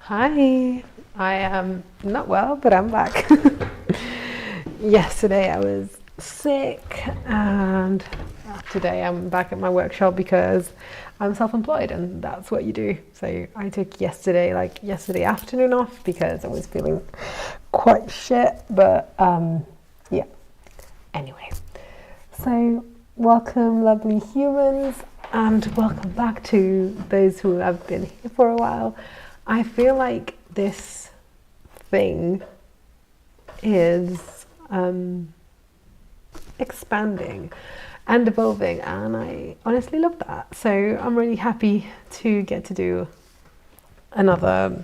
Hi, I am not well, but I'm back. Yesterday I was sick, and today I'm back at my workshop because I'm self-employed and that's what you do. So I took yesterday afternoon off because I was feeling quite shit, but yeah. Anyway, so welcome lovely humans, and welcome back to those who have been here for a while. I feel like this thing is expanding and evolving, and I honestly love that. So I'm really happy to get to do another,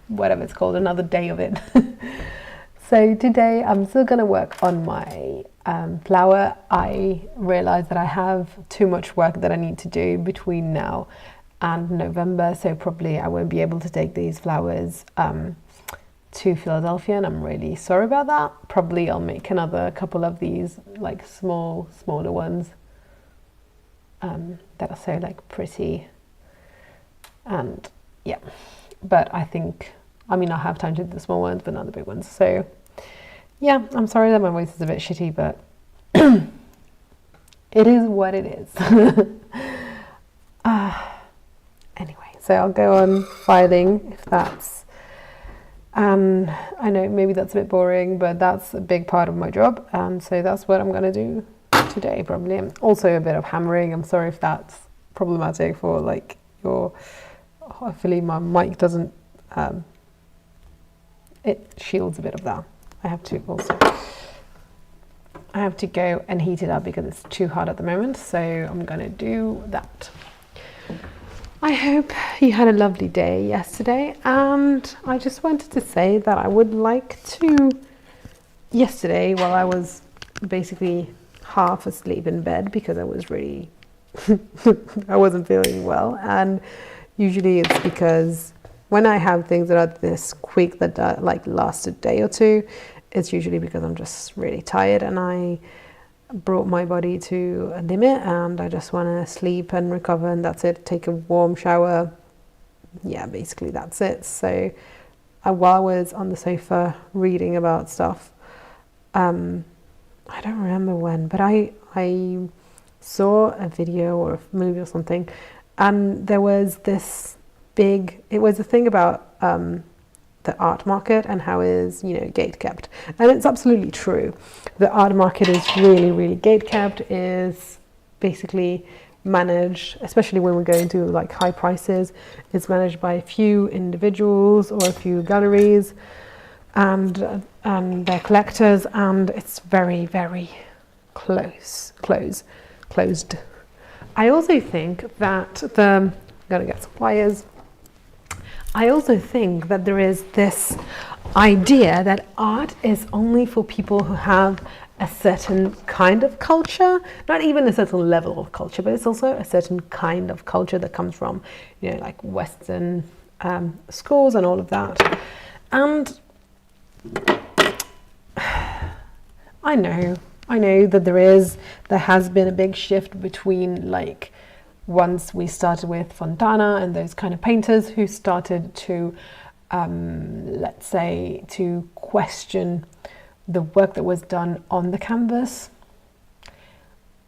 whatever it's called, another day of it. So today I'm still going to work on my flower. I realize that I have too much work that I need to do between now and November, so probably I won't be able to take these flowers to Philadelphia, and I'm really sorry about that. Probably I'll make another couple of these like smaller ones that are so like pretty, and yeah, but I mean I'll have time to do the small ones but not the big ones. So yeah, I'm sorry that my voice is a bit shitty, but it is what it is. Anyway, so I'll go on filing if that's, I know maybe that's a bit boring, but that's a big part of my job, and so that's what I'm going to do today probably. And also a bit of hammering. I'm sorry if that's problematic for like your, hopefully my mic doesn't, it shields a bit of that. I have to go and heat it up because it's too hot at the moment, so I'm going to do that. I hope you had a lovely day yesterday, and I just wanted to say that I would like to, yesterday while I was basically half asleep in bed because I was really, I wasn't feeling well, and usually it's because when I have things that are this quick that like last a day or two, it's usually because I'm just really tired and I brought my body to a limit and I just want to sleep and recover, and that's it. Take a warm shower. Yeah, basically that's it. So while I was on the sofa reading about stuff, I don't remember when, but I saw a video or a movie or something, and there was this it was a thing about the art market and how it is, gate kept. And it's absolutely true. The art market is really, really gate kept, is basically managed, especially when we go into like high prices, it's managed by a few individuals or a few galleries and their collectors, and it's very, very closed. I also think that I'm gonna get some wires. I also think that there is this idea that art is only for people who have a certain kind of culture, not even a certain level of culture, but it's also a certain kind of culture that comes from, like Western schools and all of that. And I know that there has been a big shift between like, once we started with Fontana and those kind of painters who started to, let's say, to question the work that was done on the canvas.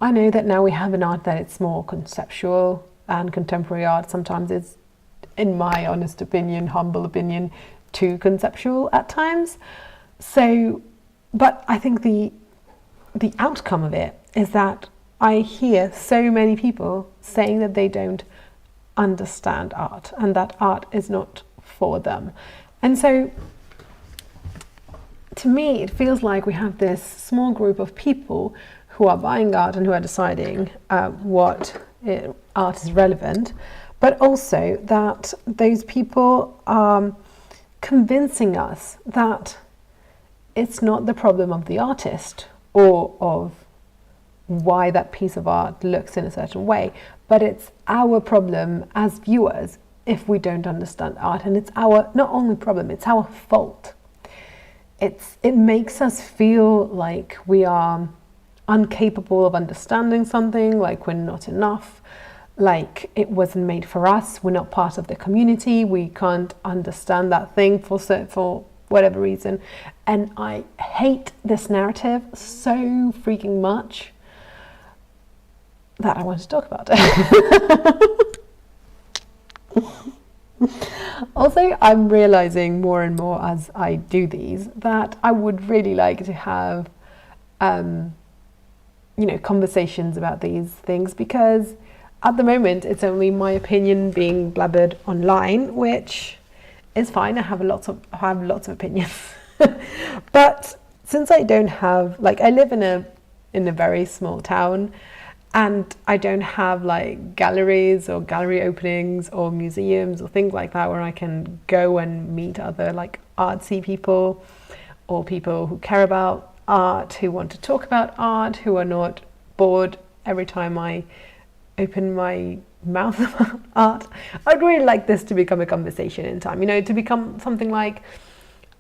I know that now we have an art that it's more conceptual, and contemporary art sometimes is, in my honest opinion, humble opinion, too conceptual at times. So, but I think the outcome of it is that I hear so many people saying that they don't understand art and that art is not for them. And so to me, it feels like we have this small group of people who are buying art and who are deciding what art is relevant, but also that those people are convincing us that it's not the problem of the artist or of why that piece of art looks in a certain way, but it's our problem as viewers if we don't understand art, and it's our not only problem, it's our fault. It makes us feel like we are incapable of understanding something, like we're not enough, like it wasn't made for us, we're not part of the community, we can't understand that thing for whatever reason. And I hate this narrative so freaking much that I want to talk about it. Also, I'm realizing more and more as I do these that I would really like to have conversations about these things, because at the moment it's only my opinion being blabbered online, which is fine. I have lots of opinions. But since I don't have, like, I live in a very small town, and I don't have like galleries or gallery openings or museums or things like that where I can go and meet other like artsy people or people who care about art, who want to talk about art, who are not bored every time I open my mouth about art. I'd really like this to become a conversation in time, to become something like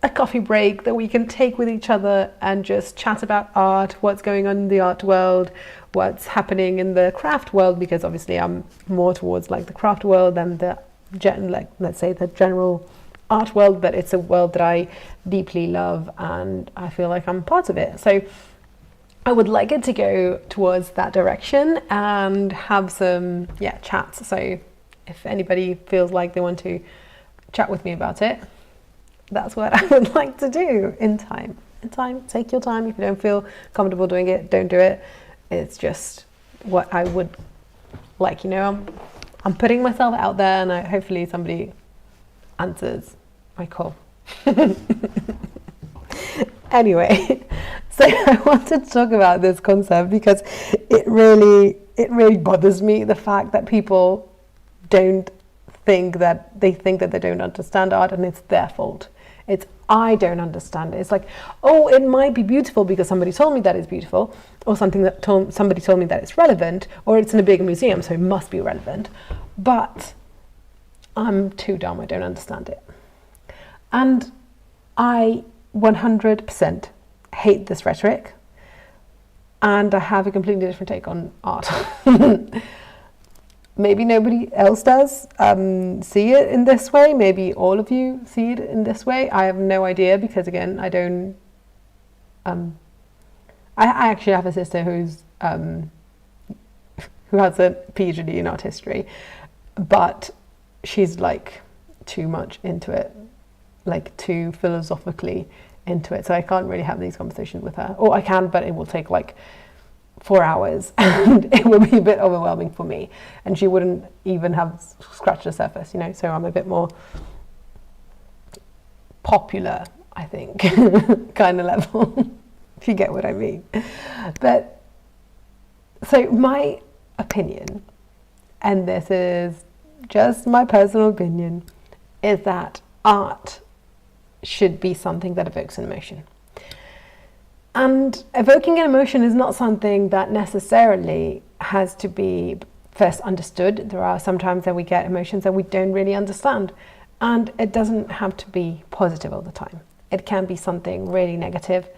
a coffee break that we can take with each other and just chat about art, what's going on in the art world, what's happening in the craft world, because obviously I'm more towards like the craft world than the let's say the general art world, but it's a world that I deeply love and I feel like I'm part of it. So I would like it to go towards that direction and have some chats. So if anybody feels like they want to chat with me about it, that's what I would like to do in time. Take your time. If you don't feel comfortable doing it, don't do it. It's just what I would like. I'm putting myself out there, and hopefully somebody answers my call. Anyway, so I wanted to talk about this concept because it really bothers me, the fact that people think that they don't understand art and it's their fault. It's I don't understand it. It's like, oh, it might be beautiful because somebody told me that it's beautiful, or somebody told me that it's relevant, or it's in a big museum, so it must be relevant. But I'm too dumb. I don't understand it. And I 100% hate this rhetoric. And I have a completely different take on art. Maybe nobody else does see it in this way. Maybe all of you see it in this way. I have no idea, because again, I don't. I actually have a sister who has a PhD in art history, but she's like too much into it, like too philosophically into it. So I can't really have these conversations with her. Or I can, but it will take like 4 hours and it would be a bit overwhelming for me, and she wouldn't even have scratched the surface, so I'm a bit more popular, I think, kind of level, if you get what I mean. But so my opinion, and this is just my personal opinion, is that art should be something that evokes an emotion. And evoking an emotion is not something that necessarily has to be first understood. There are sometimes that we get emotions that we don't really understand. And it doesn't have to be positive all the time. It can be something really negative.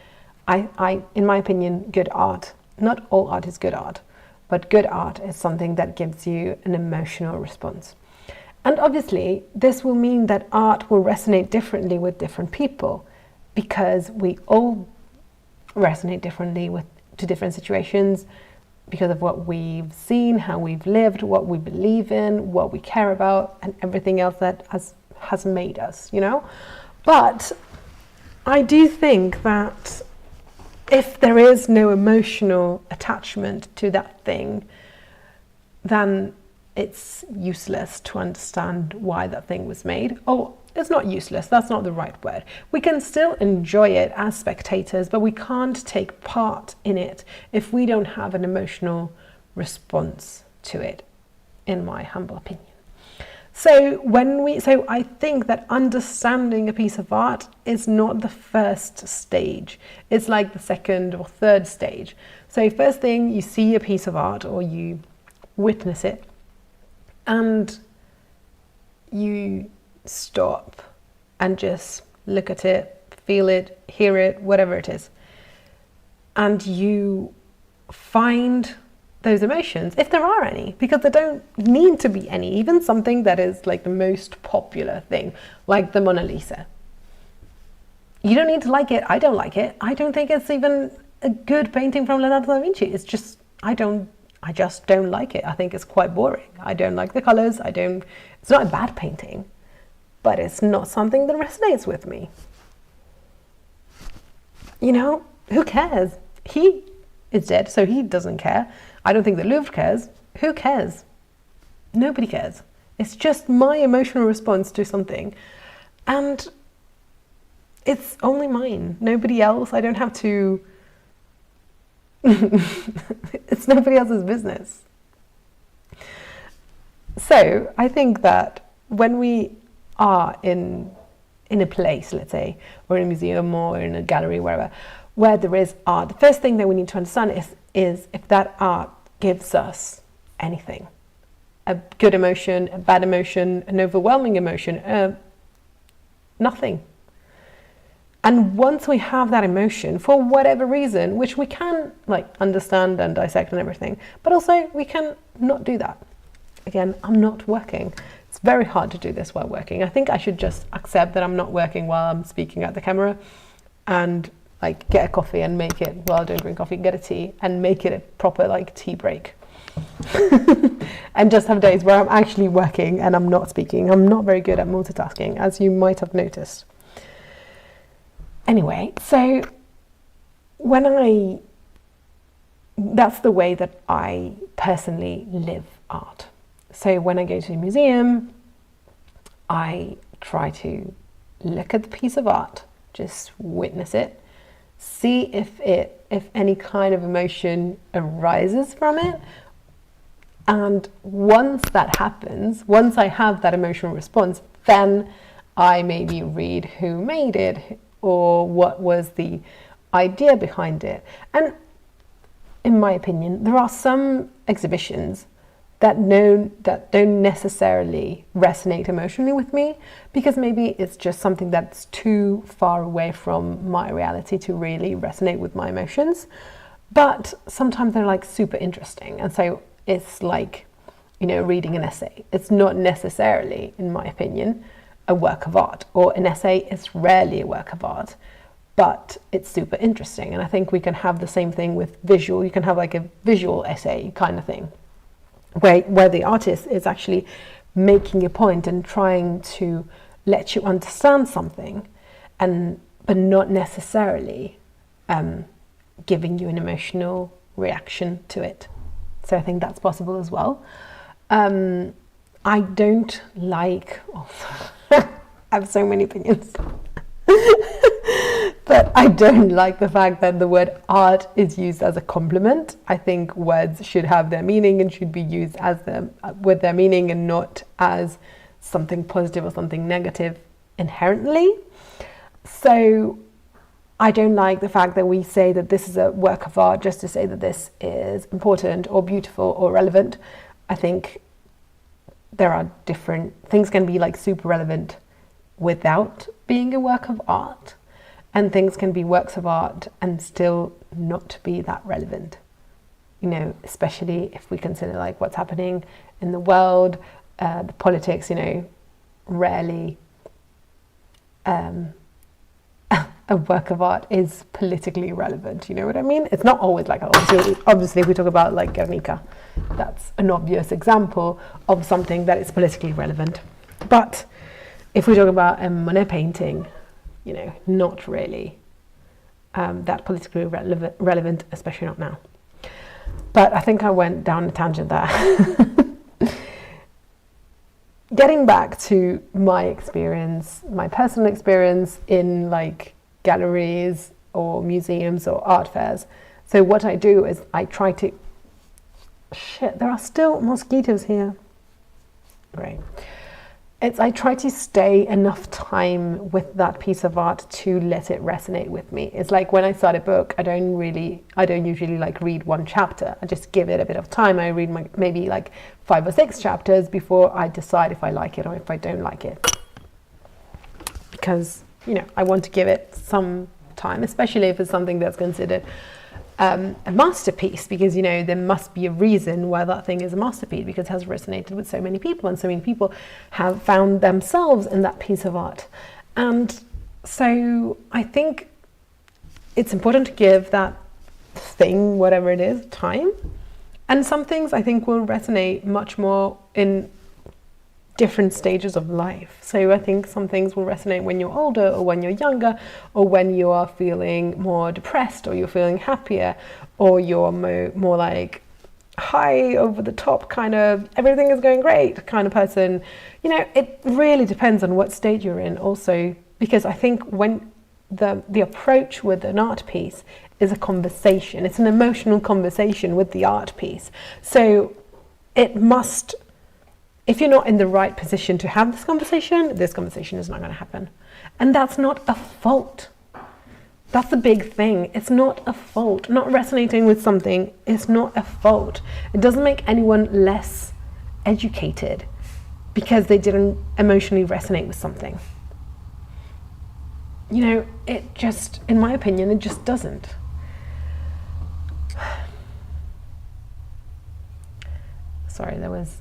In my opinion, good art, not all art is good art, but good art is something that gives you an emotional response. And obviously, this will mean that art will resonate differently with different people, because we all resonate differently to different situations because of what we've seen, how we've lived, what we believe in, what we care about, and everything else that has made us, But I do think that if there is no emotional attachment to that thing, then it's useless to understand why that thing was made. Oh, it's not useless, that's not the right word. We can still enjoy it as spectators, but we can't take part in it if we don't have an emotional response to it, in my humble opinion. So I think that understanding a piece of art is not the first stage. It's like the second or third stage. So first thing, you see a piece of art or you witness it, and you stop and just look at it, feel it, hear it, whatever it is. And you find those emotions, if there are any, because there don't need to be any. Even something that is like the most popular thing, like the Mona Lisa. You don't need to like it. I don't like it. I don't think it's even a good painting from Leonardo da Vinci. It's just, I just don't like it. I think it's quite boring. I don't like the colors. It's not a bad painting, but it's not something that resonates with me. You know, who cares? He is dead, so he doesn't care. I don't think the Louvre cares. Who cares? Nobody cares. It's just my emotional response to something. And it's only mine. Nobody else. I don't have to... It's nobody else's business. So I think that when we are in a place, let's say, or in a museum or in a gallery, wherever, where there is art, the first thing that we need to understand is if that art gives us anything. A good emotion, a bad emotion, an overwhelming emotion, nothing. And once we have that emotion, for whatever reason, which we can like understand and dissect and everything, but also we can not do that. Again, I'm not working. It's very hard to do this while working. I think I should just accept that I'm not working while I'm speaking at the camera, and like get a coffee and make it, well, I don't drink coffee, get a tea and make it a proper like tea break. And just have days where I'm actually working and I'm not speaking. I'm not very good at multitasking, as you might have noticed. Anyway, so that's the way that I personally live art. So when I go to a museum, I try to look at the piece of art, just witness it, see if any kind of emotion arises from it. And once that happens, once I have that emotional response, then I maybe read who made it or what was the idea behind it. And in my opinion, there are some exhibitions that don't necessarily resonate emotionally with me, because maybe it's just something that's too far away from my reality to really resonate with my emotions. But sometimes they're like super interesting, and so it's like, you know, reading an essay. It's not necessarily, in my opinion, a work of art, or an essay is rarely a work of art, but it's super interesting. And I think we can have the same thing with visual. You can have like a visual essay kind of thing, where the artist is actually making a point and trying to let you understand something, but not necessarily giving you an emotional reaction to it. So I think that's possible as well. I don't like... I have so many opinions. But I don't like the fact that the word art is used as a compliment. I think words should have their meaning and should be used with their meaning, and not as something positive or something negative inherently. So I don't like the fact that we say that this is a work of art just to say that this is important or beautiful or relevant. I think there are different things can be like super relevant without being a work of art, and things can be works of art and still not be that relevant, you know, especially if we consider like what's happening in the world, the politics, you know. Rarely a work of art is politically relevant, you know what I mean? It's not always like, obviously if we talk about like Guernica, that's an obvious example of something that is politically relevant. But if we talk about a Monet painting, you know, not really that politically relevant, especially not now. But I think I went down a tangent there. Getting back to my experience, my personal experience in like galleries or museums or art fairs. So what I do is I try to... Shit, there are still mosquitoes here. Great. I try to stay enough time with that piece of art to let it resonate with me. It's like when I start a book, I don't usually like read one chapter. I just give it a bit of time. I read maybe like 5 or 6 chapters before I decide if I like it or if I don't like it. Because, you know, I want to give it some time, especially if it's something that's considered a masterpiece, because, you know, there must be a reason why that thing is a masterpiece, because it has resonated with so many people, and so many people have found themselves in that piece of art. And so I think it's important to give that thing, whatever it is, time. And some things I think will resonate much more in different stages of life. So I think some things will resonate when you're older, or when you're younger, or when you are feeling more depressed, or you're feeling happier, or you're more like high over the top kind of everything is going great kind of person. You know, it really depends on what stage you're in also, because I think when the approach with an art piece is a conversation, it's an emotional conversation with the art piece. So it must, if you're not in the right position to have this conversation is not going to happen. And that's not a fault. That's the big thing. It's not a fault. Not resonating with something is not a fault. It doesn't make anyone less educated because they didn't emotionally resonate with something. You know, it just, in my opinion, it just doesn't. Sorry, there was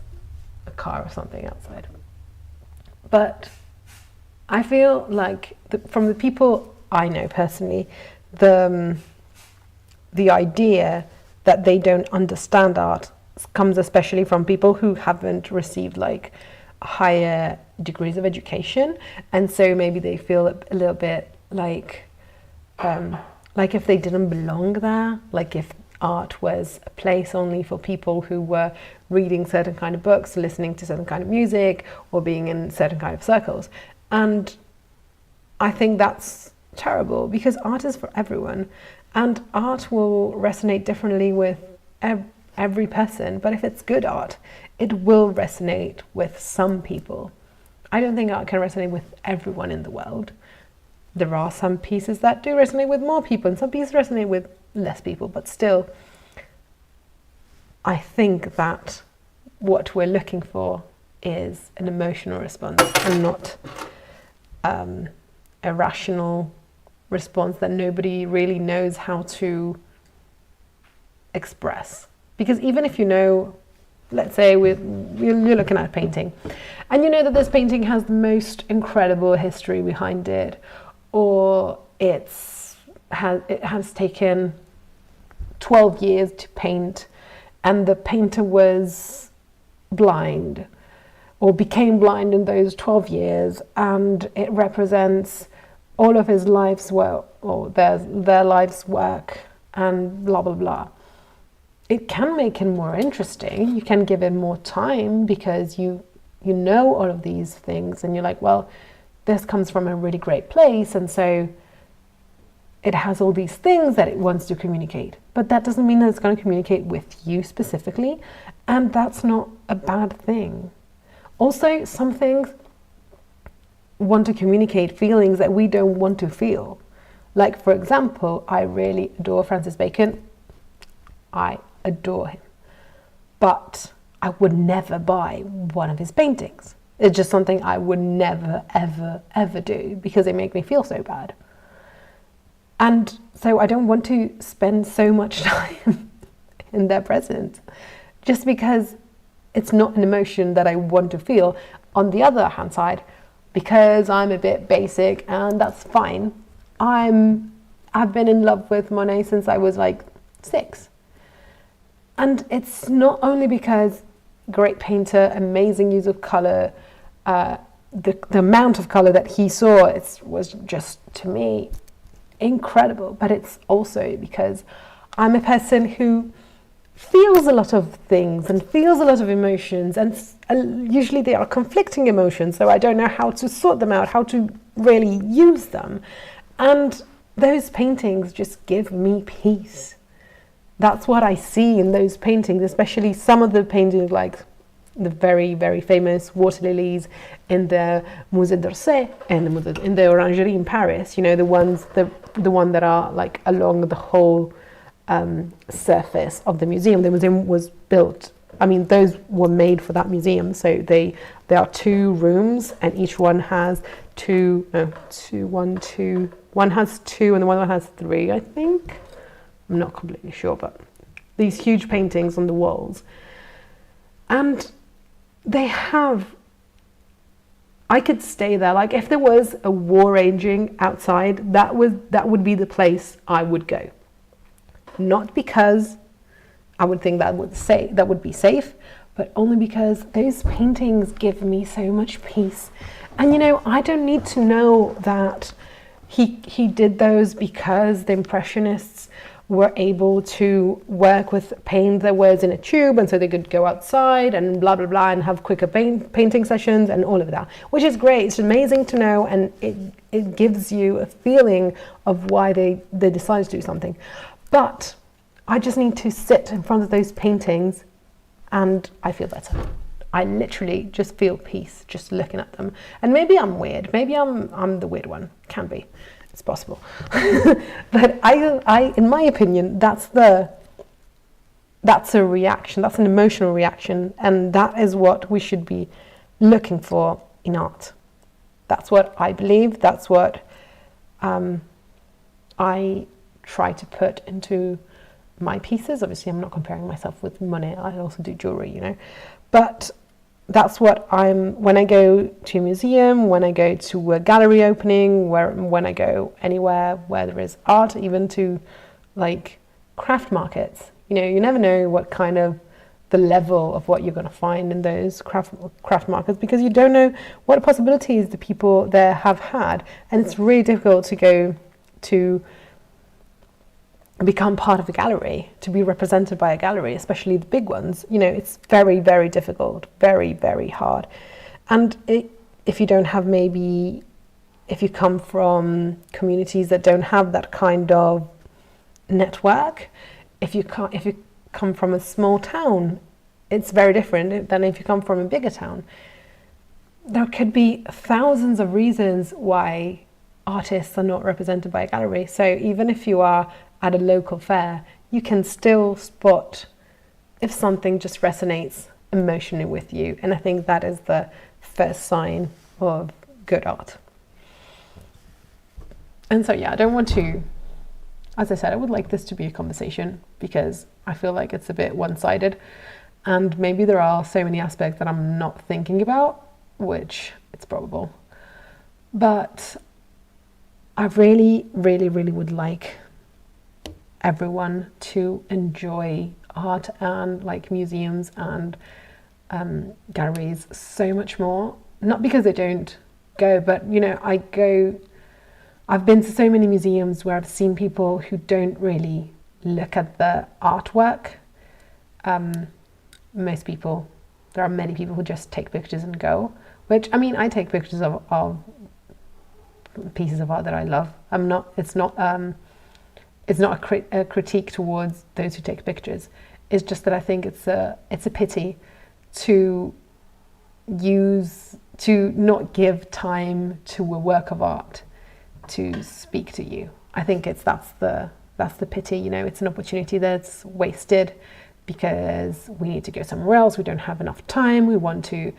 a car or something outside. But I feel like from the people I know personally, the idea that they don't understand art comes especially from people who haven't received like higher degrees of education, and so maybe they feel a little bit like if they didn't belong there, like if art was a place only for people who were reading certain kind of books, listening to certain kind of music, or being in certain kind of circles. And I think that's terrible, because art is for everyone, and art will resonate differently with every person. But if it's good art, it will resonate with some people. I don't think art can resonate with everyone in the world. There are some pieces that do resonate with more people, and some pieces resonate with less people, but still, I think that what we're looking for is an emotional response, and not a rational response that nobody really knows how to express. Because even if you know, let's say you're looking at a painting, and you know that this painting has the most incredible history behind it, or it has taken 12 years to paint, and the painter was blind or became blind in those 12 years, and it represents all of his life's work, or their life's work, and blah blah blah. It can make it more interesting. You can give it more time because you know all of these things, and you're like, well, this comes from a really great place, and so it has all these things that it wants to communicate. But that doesn't mean that it's going to communicate with you specifically, and that's not a bad thing. Also, some things want to communicate feelings that we don't want to feel. Like, for example, I really adore Francis Bacon. I adore him. But I would never buy one of his paintings. It's just something I would never, ever, ever do, because they make me feel so bad. And so I don't want to spend so much time in their presence, just because it's not an emotion that I want to feel. On the other hand side, because I'm a bit basic, and that's fine, I've been in love with Monet since I was like 6. And it's not only because great painter, amazing use of color, the amount of color that he saw, was just, to me, incredible. But it's also because I'm a person who feels a lot of things and feels a lot of emotions, and usually they are conflicting emotions, so I don't know how to sort them out, how to really use them. And those paintings just give me peace. That's what I see in those paintings, especially some of the paintings, like the very, very famous water lilies in the Musée d'Orsay and in the Orangerie in Paris. You know, the one that are like along the whole surface of the museum. The museum was built, I mean, those were made for that museum. So there are 2 rooms, and each one has one has 2 and the one has 3, I think. I'm not completely sure, but these huge paintings on the walls. And they have, I could stay there. Like if there was a war raging outside, that would be the place I would go. Not because I would think that would be safe, but only because those paintings give me so much peace. And you know, I don't need to know that he did those because the Impressionists were able to work with paint that was in a tube, and so they could go outside and blah blah blah and have quicker painting sessions and all of that, which is great. It's amazing to know, and it gives you a feeling of why they decided to do something. But I just need to sit in front of those paintings and I feel better. I literally just feel peace just looking at them. And maybe I'm weird. Maybe I'm the weird one. Can be. It's possible. But I in my opinion, that's a reaction. That's an emotional reaction, and that is what we should be looking for in art. That's what I believe. That's what I try to put into my pieces. Obviously, I'm not comparing myself with Monet. I also do jewelry, you know. But that's what when I go to a museum, when I go to a gallery opening, when I go anywhere where there is art, even to like craft markets. You know, you never know what kind of the level of what you're going to find in those craft markets, because you don't know what possibilities the people there have had. And it's really difficult to go to become part of a gallery, to be represented by a gallery, especially the big ones. You know, it's very, very difficult, very, very hard. And if you don't have, maybe if you come from communities that don't have that kind of network, if you come from a small town, it's very different than if you come from a bigger town. There could be thousands of reasons why artists are not represented by a gallery. So even if you are at a local fair, you can still spot if something just resonates emotionally with you. And I think that is the first sign of good art. And so, yeah, I don't want to, as I said, I would like this to be a conversation, because I feel like it's a bit one-sided, and maybe there are so many aspects that I'm not thinking about, which it's probable. But I really, really, really would like everyone to enjoy art and like museums and galleries so much more. Not because I don't go, but you know, I've been to so many museums where I've seen people who don't really look at the artwork. Most people, there are many people who just take pictures and go, which, I mean, I take pictures of pieces of art that I love. It's not a critique towards those who take pictures. It's just that I think it's a pity to not give time to a work of art to speak to you. I think that's the pity. You know, it's an opportunity that's wasted because we need to go somewhere else. We don't have enough time. We want to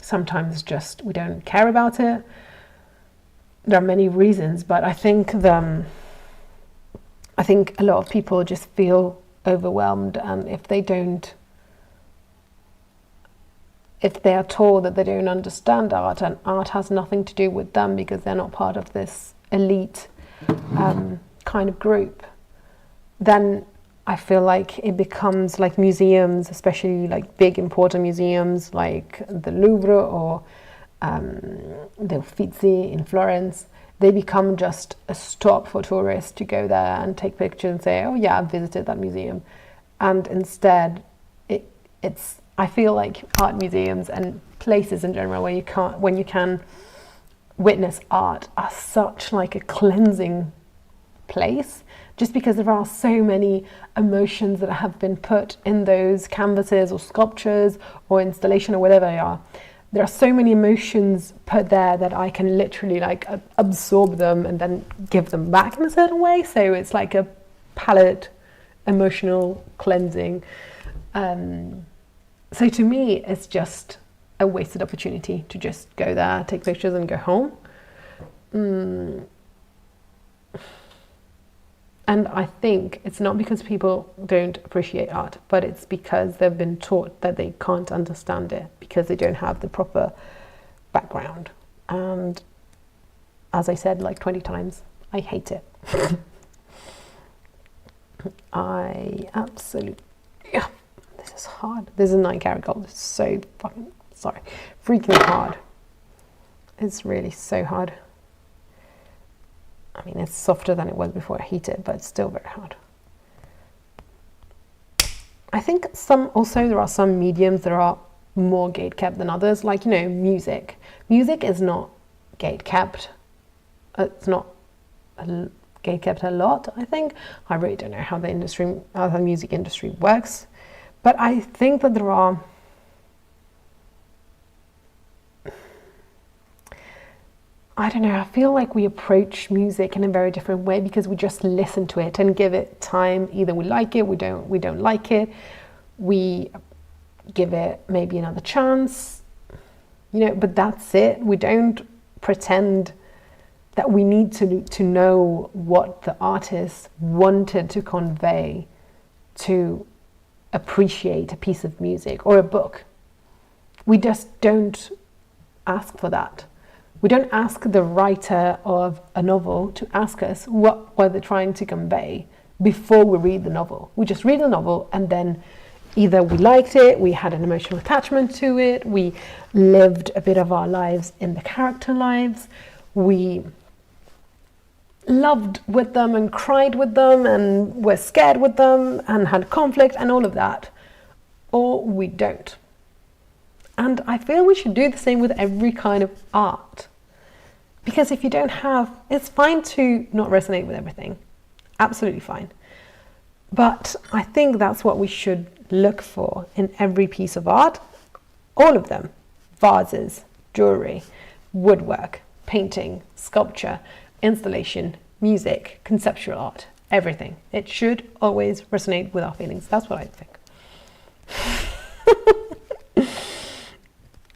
sometimes just, we don't care about it. There are many reasons, but I think a lot of people just feel overwhelmed, and if they are told that they don't understand art, and art has nothing to do with them because they're not part of this elite kind of group, then I feel like it becomes like museums, especially like big important museums like the Louvre or the Uffizi in Florence. They become just a stop for tourists to go there and take pictures and say, oh yeah, I've visited that museum. And instead, I feel like art museums and places in general when you can witness art are such like a cleansing place, just because there are so many emotions that have been put in those canvases or sculptures or installation or whatever they are. There are so many emotions put there that I can literally like absorb them and then give them back in a certain way. So it's like a palette emotional cleansing. So to me, it's just a wasted opportunity to just go there, take pictures and go home. And I think it's not because people don't appreciate art, but it's because they've been taught that they can't understand it because they don't have the proper background. And as I said like 20 times, I hate it. I absolutely, yeah, this is hard. This is 9 karat gold. It's so fucking, sorry, freaking hard. It's really so hard. I mean, it's softer than it was before I heat it, but it's still very hard. I think there are some mediums that are more gate kept than others, like, you know, music. Music is not gate kept. It's not gate kept a lot, I think. I really don't know how the music industry works, but I think that there are I don't know, I feel like we approach music in a very different way because we just listen to it and give it time. Either we like it, we don't like it. We give it maybe another chance, you know, but that's it. We don't pretend that we need to know what the artist wanted to convey to appreciate a piece of music or a book. We just don't ask for that. We don't ask the writer of a novel to ask us what were they trying to convey before we read the novel. We just read the novel and then either we liked it, we had an emotional attachment to it, we lived a bit of our lives in the character lives, we loved with them and cried with them and were scared with them and had conflict and all of that, or we don't. And I feel we should do the same with every kind of art. Because if you don't have, it's fine to not resonate with everything. Absolutely fine. But I think that's what we should look for in every piece of art. All of them. Vases, jewelry, woodwork, painting, sculpture, installation, music, conceptual art, everything. It should always resonate with our feelings. That's what I think.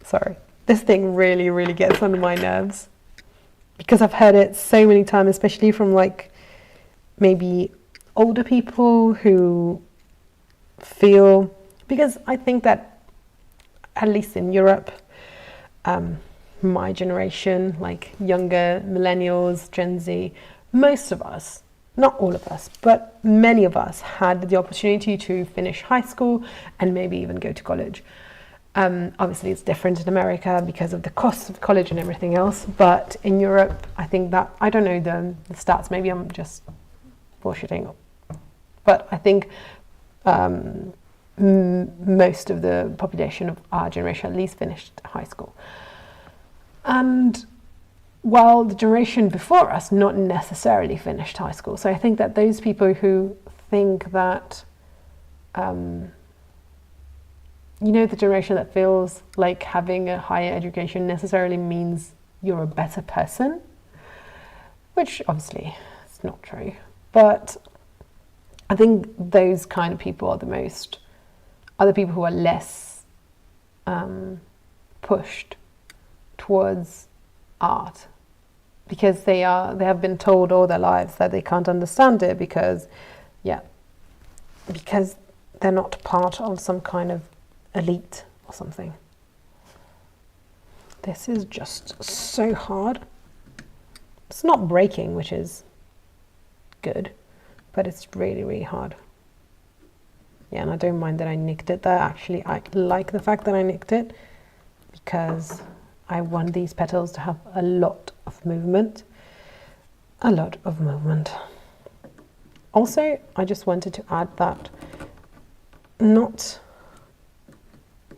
Sorry, this thing really, really gets under my nerves because I've heard it so many times, especially from like maybe older people who feel, because I think that at least in Europe, my generation, like younger millennials, Gen Z, most of us, not all of us, but many of us had the opportunity to finish high school and maybe even go to college. Obviously it's different in America because of the cost of college and everything else, but in Europe I think that, I don't know the stats, maybe I'm just bullshitting, but I think most of the population of our generation at least finished high school. And while the generation before us not necessarily finished high school. So I think that those people who think that you know, the generation that feels like having a higher education necessarily means you're a better person, which obviously is not true. But I think those kind of people are the people who are less pushed towards art because they have been told all their lives that they can't understand it because they're not part of some kind of elite or something. This is just so hard. It's not breaking, which is good, but it's really, really hard. Yeah, and I don't mind that I nicked it there. Actually, I like the fact that I nicked it because I want these petals to have a lot of movement. A lot of movement. Also, I just wanted to add that not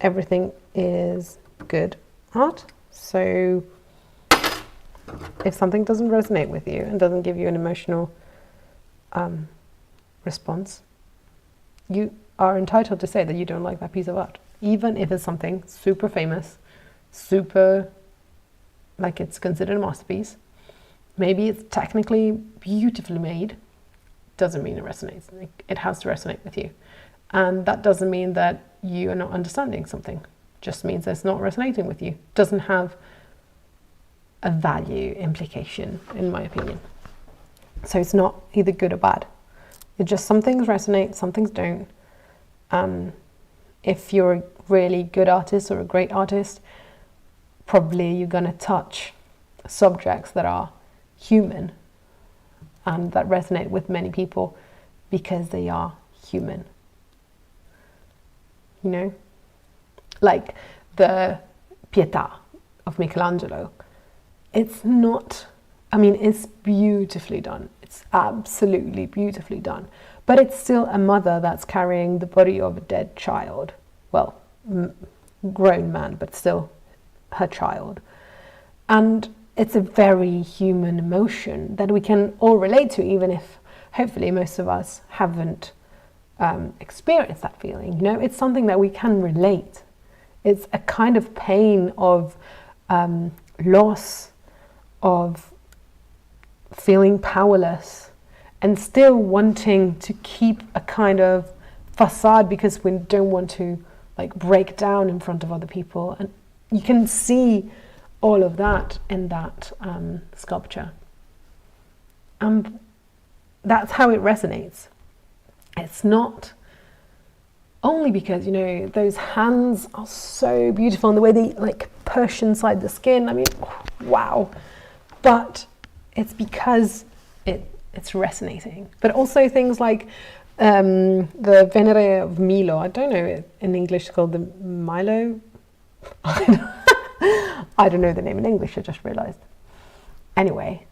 everything is good art. So if something doesn't resonate with you and doesn't give you an emotional response, you are entitled to say that you don't like that piece of art, even if it's something super famous, super, like it's considered a masterpiece. Maybe it's technically beautifully made, doesn't mean it resonates. It has to resonate with you. And that doesn't mean that you are not understanding something. Just means that it's not resonating with you. Doesn't have a value implication, in my opinion. So it's not either good or bad. It's just some things resonate, some things don't. If you're a really good artist or a great artist, probably you're going to touch subjects that are human and that resonate with many people because they are human. You know? Like the Pietà of Michelangelo. It's not, I mean, it's beautifully done. It's absolutely beautifully done. But it's still a mother that's carrying the body of a dead child. Well, grown man, but still her child. And it's a very human emotion that we can all relate to, even if hopefully most of us haven't experienced that feeling. You know, it's something that we can relate. It's a kind of pain of loss, of feeling powerless, and still wanting to keep a kind of facade because we don't want to like break down in front of other people. And you can see all of that in that sculpture. And that's how it resonates. It's not only because, you know, those hands are so beautiful and the way they like push inside the skin. I mean, wow. But it's because it's resonating. But also things like the Venere of Milo. I don't know, in English it's called the Milo. I don't know the name in English, I just realized. Anyway,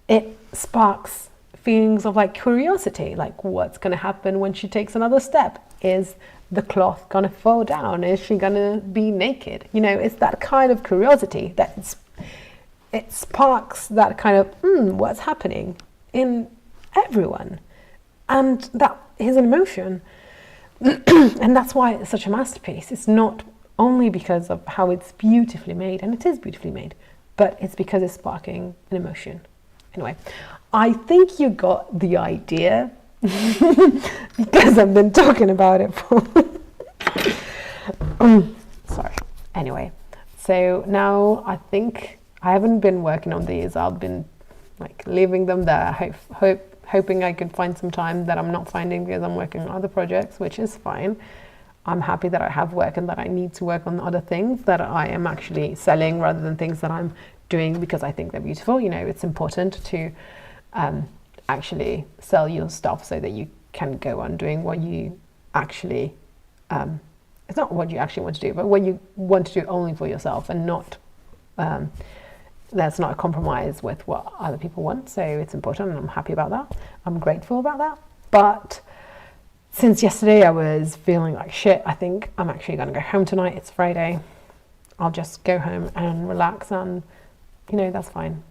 it sparks feelings of like curiosity, like what's going to happen when she takes another step? Is the cloth going to fall down? Is she going to be naked? You know, it's that kind of curiosity that it sparks that kind of, what's happening in everyone? And that is an emotion. And that's why it's such a masterpiece. It's not only because of how it's beautifully made, and it is beautifully made, but it's because it's sparking an emotion. Anyway, I think you got the idea because I've been talking about it for sorry. Anyway, so now I think I haven't been working on these. I've been like leaving them there, hoping I could find some time that I'm not finding because I'm working on other projects, which is fine. I'm happy that I have work and that I need to work on other things that I am actually selling rather than things that I'm doing because I think they're beautiful. You know, it's important to actually sell your stuff so that you can go on doing what you actually, it's not what you actually want to do, but what you want to do only for yourself and not, that's not a compromise with what other people want. So it's important and I'm happy about that. I'm grateful about that. But since yesterday I was feeling like shit, I think I'm actually going to go home tonight. It's Friday. I'll just go home and relax and, you know, that's fine.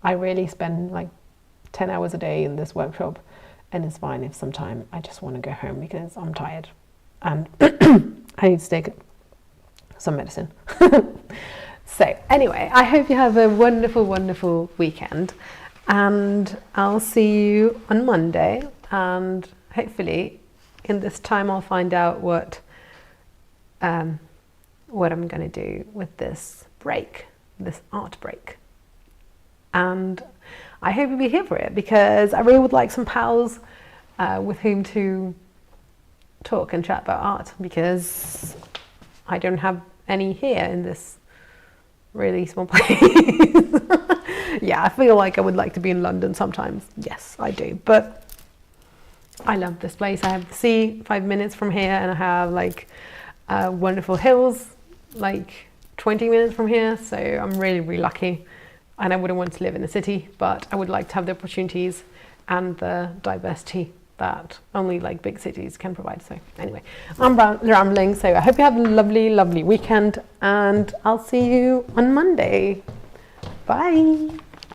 I really spend like 10 hours a day in this workshop and it's fine if sometime I just want to go home because I'm tired and I need to take some medicine. So anyway, I hope you have a wonderful, wonderful weekend and I'll see you on Monday, and hopefully in this time I'll find out what I'm going to do with this break, this art break. And I hope you'll be here for it because I really would like some pals with whom to talk and chat about art because I don't have any here in this really small place. Yeah, I feel like I would like to be in London sometimes. Yes, I do. But I love this place. I have the sea 5 minutes from here and I have like wonderful hills like 20 minutes from here. So I'm really, really lucky. And I wouldn't want to live in the city, but I would like to have the opportunities and the diversity that only like big cities can provide. So anyway, I'm rambling. So I hope you have a lovely, lovely weekend and I'll see you on Monday. Bye.